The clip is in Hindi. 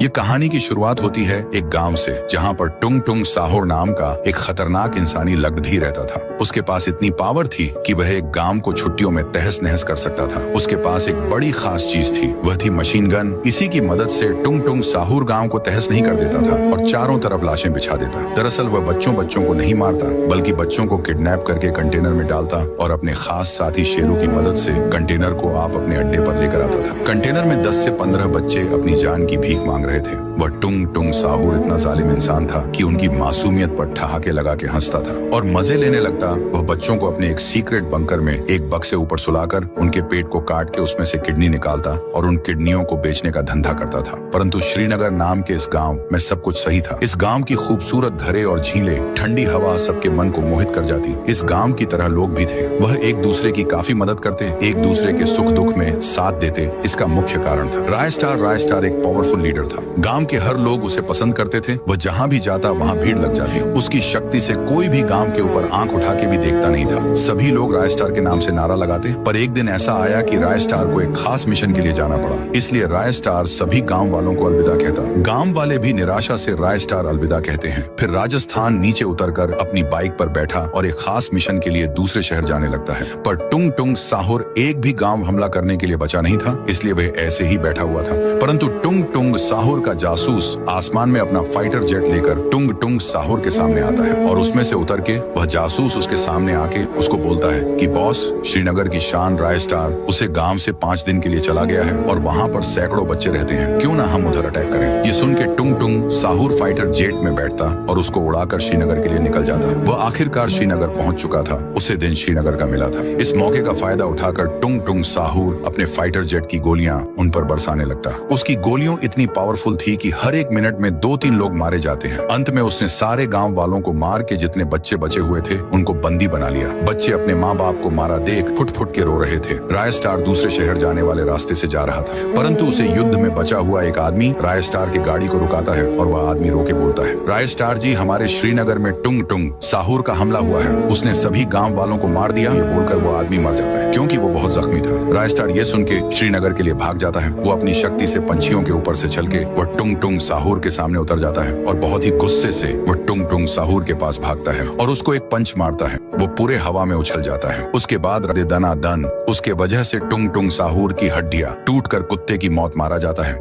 ये कहानी की शुरुआत होती है एक गांव से, जहां पर टुंग टुंग साहोर नाम का एक खतरनाक इंसानी लगधी रहता था। उसके पास इतनी पावर थी कि वह एक गांव को छुट्टियों में तहस नहस कर सकता था। उसके पास एक बड़ी खास चीज थी, वह थी मशीन गन। इसी की मदद से टुंग टुंग साहूर गांव को तहस नहीं कर देता था और चारों तरफ लाशें बिछा देता। दरअसल वह बच्चों को नहीं मारता, बल्कि बच्चों को किडनैप करके कंटेनर में डालता और अपने खास साथी शेरों की मदद से कंटेनर को आप अपने अड्डे पर लेकर आता था। कंटेनर में 10 से 15 बच्चे अपनी जान की भीख मांग रहे थे। वह टुंग टुंग साहूर इतना जालिम इंसान था कि उनकी मासूमियत पर ठहाके लगा के हंसता था और मजे लेने लगता। वह बच्चों को अपने एक सीक्रेट बंकर में एक बक्से से ऊपर सुलाकर उनके पेट को काट के उसमें से किडनी निकालता और उन किडनियों को बेचने का धंधा करता था। परंतु श्रीनगर नाम के इस गांव में सब कुछ सही था। इस गांव की खूबसूरत घरे और झीलें, ठंडी हवा सबके मन को मोहित कर जाती। इस गांव की तरह लोग भी थे। वह एक दूसरे की काफी मदद करते, एक दूसरे के सुख दुख में साथ देते। इसका मुख्य कारण था राय स्टार एक पावरफुल लीडर था। गांव के हर लोग उसे पसंद करते थे। वह जहां भी जाता वहां भीड़ लग जाती। उसकी शक्ति से कोई भी गांव के ऊपर आंख उठा के भी देखता नहीं था। सभी लोग राय स्टार के नाम से नारा लगाते। पर एक दिन ऐसा आया कि राय स्टार को एक खास मिशन के लिए जाना पड़ा। इसलिए राय स्टार सभी गांव वालों को अलविदा कहता। गांव वाले भी निराशा से राय स्टार अलविदा कहते हैं। फिर राजस्थान नीचे उतरकर अपनी बाइक पर बैठा और एक खास मिशन के लिए दूसरे शहर जाने लगता है। पर टुंग टुंग साहूर एक भी गांव हमला करने के लिए बचा नहीं था, इसलिए वह ऐसे ही बैठा हुआ था। परंतु टुंग टुंग साहूर का जासूस आसमान में अपना फाइटर जेट लेकर टुंग टुंग साहूर के सामने आता है और उसमें से उतर के वह जासूस उसके सामने आके उसको बोलता है कि बॉस, श्रीनगर की शान राय स्टार उसे गांव से 5 दिन के लिए चला गया है और वहां पर सैकड़ों बच्चे रहते हैं। क्यों ना हम उधर अटैक करें। ये सुन के टुंग टुंग साहूर फाइटर जेट में बैठता और उसको उड़ाकर श्रीनगर के लिए निकल जाता। वह आखिरकार श्रीनगर पहुंच चुका था। उसे दिन श्रीनगर का मिला था। इस मौके का फायदा उठाकर टुंग टुंग साहूर अपने फाइटर जेट की गोलियां उन पर बरसाने लगता। उसकी गोलियों इतनी पावरफुल थी कि हर एक मिनट में 2-3 लोग मारे जाते हैं। अंत में उसने सारे गांव वालों को मार के जितने बच्चे बचे हुए थे उनको बंदी बना लिया। बच्चे अपने माँ बाप को मारा देख फुट फुट के रो रहे थे। राय स्टार दूसरे शहर जाने वाले रास्ते से जा रहा था, परंतु उसे युद्ध में बचा हुआ एक आदमी राय स्टार की गाड़ी को रुकाता है और वह आदमी रोके बोलता है, राय स्टार जी, हमारे श्रीनगर में टुंग टुंग साहूर का हमला हुआ है। उसने सभी गांव वालों को मार दिया। ये बोलकर वो आदमी मर जाता है क्योंकि वो बहुत जख्मी था। राय स्टार ये सुन के श्रीनगर के लिए भाग जाता है। वो अपनी शक्ति से पंछियों के ऊपर से चल के वह टुंग टुंग साहूर के सामने उतर जाता है और बहुत ही गुस्से से वह टुंग टुंग साहूर के पास भागता है और उसको एक पंच मारता है। वो पूरे हवा में उछल जाता है। उसके बाद दना दन उसके वजह से टुंग टुंग साहूर की हड्डियां टूटकर कुत्ते की मौत मारा जाता है।